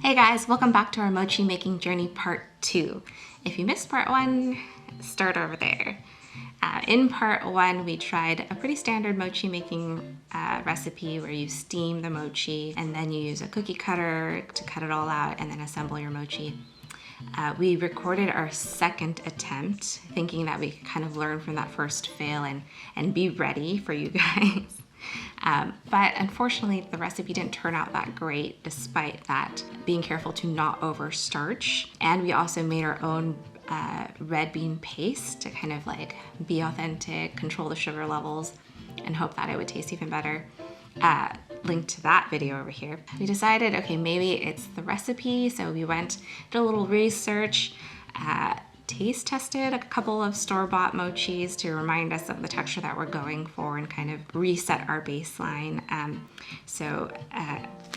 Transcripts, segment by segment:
Hey guys, welcome back to our Mochi Making Journey Part 2. If you missed Part 1, start over there. In Part 1, we tried a pretty standard mochi making recipe where you steam the mochi and then you use a cookie cutter to cut it all out and then assemble your mochi. We recorded our second attempt, thinking that we could kind of learn from that first fail and be ready for you guys. But unfortunately, the recipe didn't turn out that great despite that, being careful to not over starch. And we also made our own red bean paste to kind of like be authentic, control the sugar levels, and hope that it would taste even better. Link to that video over here. We decided, okay, maybe it's the recipe, so we did a little research, taste tested a couple of store-bought mochis to remind us of the texture that we're going for and kind of reset our baseline. So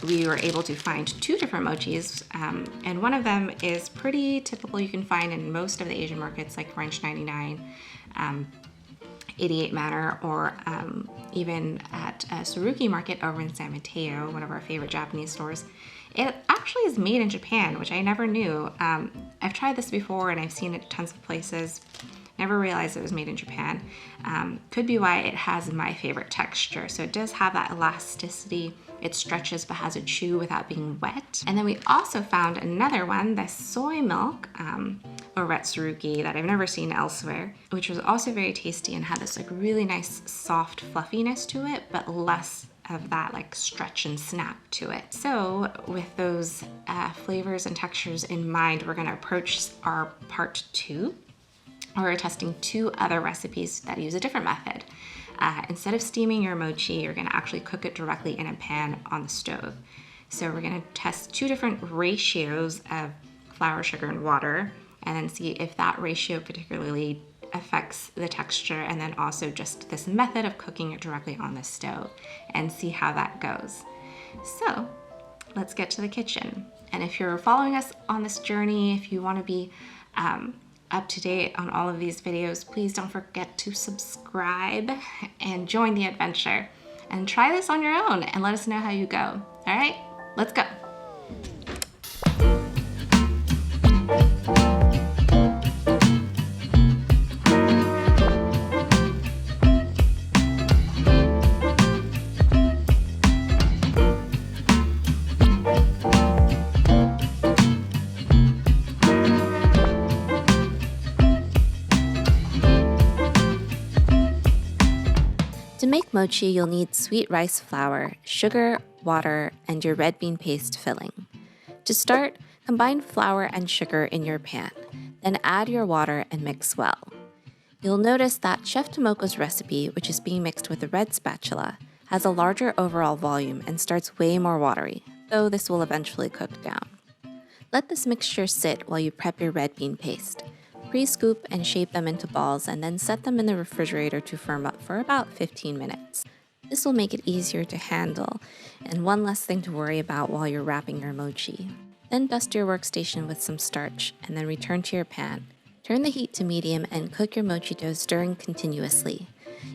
we were able to find two different mochis, and one of them is pretty typical. You can find in most of the Asian markets like French 99, 88 Manor, or even at Tsurugi Market over in San Mateo, one of our favorite Japanese stores. It actually is made in Japan, which I never knew. I've tried this before and I've seen it tons of places. Never realized it was made in Japan. Could be why it has my favorite texture. So it does have that elasticity. It stretches but has a chew without being wet. And then we also found another one, the soy milk over at Tsurugi, that I've never seen elsewhere, which was also very tasty and had this like really nice soft fluffiness to it, but less of that like stretch and snap to it. So with those flavors and textures in mind, we're gonna approach our part 2. We're testing 2 other recipes that use a different method. Instead of steaming your mochi, you're gonna actually cook it directly in a pan on the stove. So we're gonna test 2 different ratios of flour, sugar, and water, and then see if that ratio particularly affects the texture, and then also just this method of cooking it directly on the stove and see how that goes. So let's get to the kitchen. And if you're following us on this journey, if you want to be up to date on all of these videos, please don't forget to subscribe and join the adventure and try this on your own and let us know how you go. All right, let's go. To make mochi, you'll need sweet rice flour, sugar, water, and your red bean paste filling. To start, combine flour and sugar in your pan, then add your water and mix well. You'll notice that Chef Tomoko's recipe, which is being mixed with a red spatula, has a larger overall volume and starts way more watery, though this will eventually cook down. Let this mixture sit while you prep your red bean paste. Pre-scoop and shape them into balls and then set them in the refrigerator to firm up for about 15 minutes. This will make it easier to handle and one less thing to worry about while you're wrapping your mochi. Then dust your workstation with some starch and then return to your pan. Turn the heat to medium and cook your mochi dough, stirring continuously.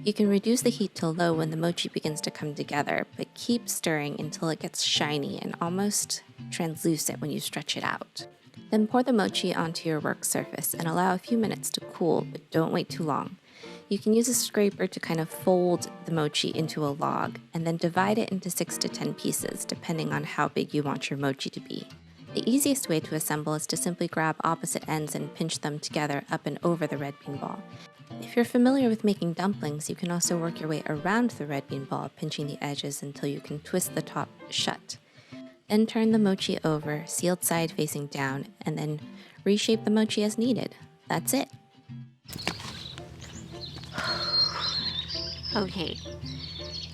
You can reduce the heat to low when the mochi begins to come together, but keep stirring until it gets shiny and almost translucent when you stretch it out. Then pour the mochi onto your work surface and allow a few minutes to cool, but don't wait too long. You can use a scraper to kind of fold the mochi into a log and then divide it into 6 to 10 pieces, depending on how big you want your mochi to be. The easiest way to assemble is to simply grab opposite ends and pinch them together up and over the red bean ball. If you're familiar with making dumplings, you can also work your way around the red bean ball, pinching the edges until you can twist the top shut. Then turn the mochi over, sealed side facing down, and then reshape the mochi as needed. That's it. Okay,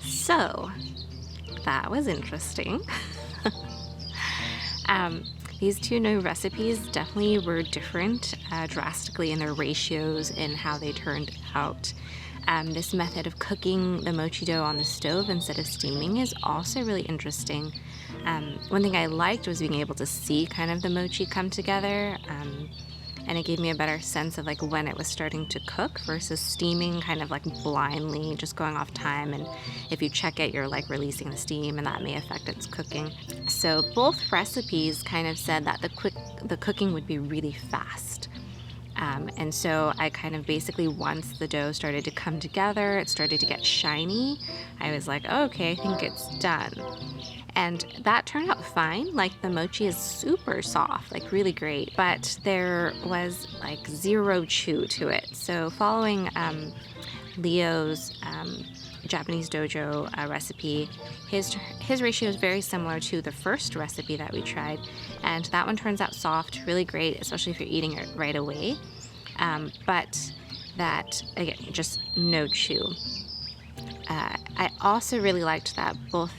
so that was interesting. These 2 new recipes definitely were different drastically in their ratios and how they turned out. This method of cooking the mochi dough on the stove instead of steaming is also really interesting. One thing I liked was being able to see kind of the mochi come together. and it gave me a better sense of like when it was starting to cook versus steaming kind of like blindly, just going off time. And if you check it, you're like releasing the steam, and that may affect its cooking. So both recipes kind of said that the cooking would be really fast. And so I kind of basically, once the dough started to come together, it started to get shiny, I was like, oh, okay, I think it's done. And that turned out fine. Like, the mochi is super soft, like really great, but there was like zero chew to it. So following Leo's Japanese dojo recipe, his ratio is very similar to the first recipe that we tried, and that one turns out soft, really great, especially if you're eating it right away. But that, again, just no chew. I also really liked that both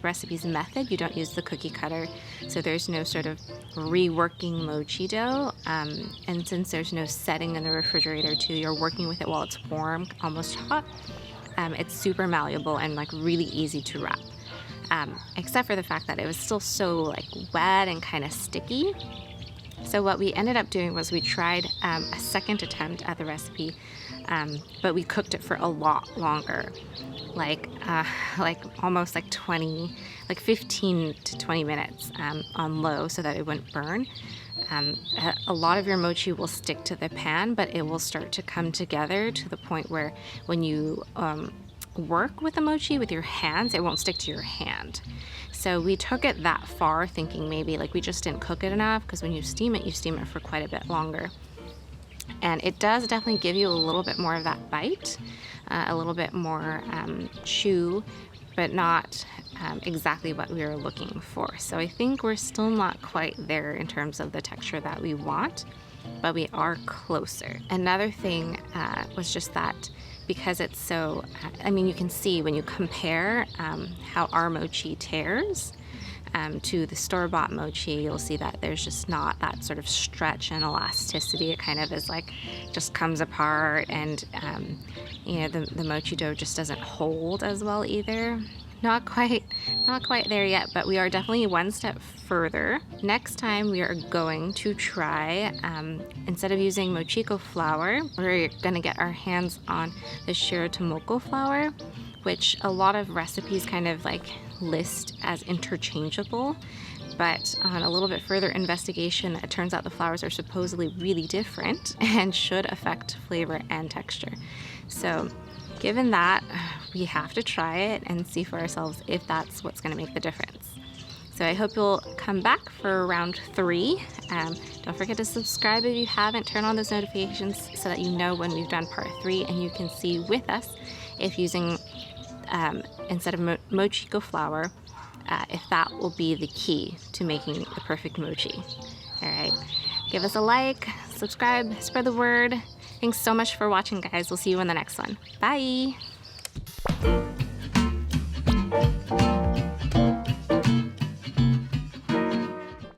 recipes method, you don't use the cookie cutter, so there's no sort of reworking mochi dough, and since there's no setting in the refrigerator too, you're working with it while it's warm, almost hot. It's super malleable and like really easy to wrap, except for the fact that it was still so like wet and kind of sticky. So what we ended up doing was we tried a second attempt at the recipe, but we cooked it for a lot longer, like almost like 15 to 20 minutes on low, so that it wouldn't burn. A lot of your mochi will stick to the pan, but it will start to come together to the point where when you work with the mochi with your hands, it won't stick to your hand. So we took it that far, thinking maybe like we just didn't cook it enough, because when you steam it for quite a bit longer. And it does definitely give you a little bit more of that bite, a little bit more chew, but not exactly what we were looking for. So I think we're still not quite there in terms of the texture that we want, but we are closer. Another thing was just that because it's so, you can see when you compare how our mochi tears to the store-bought mochi, you'll see that there's just not that sort of stretch and elasticity. It kind of is like, just comes apart, and the mochi dough just doesn't hold as well either. Not quite there yet, but we are definitely one step further. Next time we are going to try, instead of using mochiko flour, we're gonna get our hands on the shiratomoko flour, which a lot of recipes kind of like list as interchangeable, but on a little bit further investigation, it turns out the flours are supposedly really different and should affect flavor and texture. So given that, we have to try it and see for ourselves if that's what's going to make the difference. So I hope you'll come back for round 3. Don't forget to subscribe if you haven't. Turn on those notifications so that you know when we've done part 3, and you can see with us if using, instead of mochiko flour, if that will be the key to making the perfect mochi. All right, give us a like, subscribe, spread the word. Thanks so much for watching, guys. We'll see you in the next one. Bye.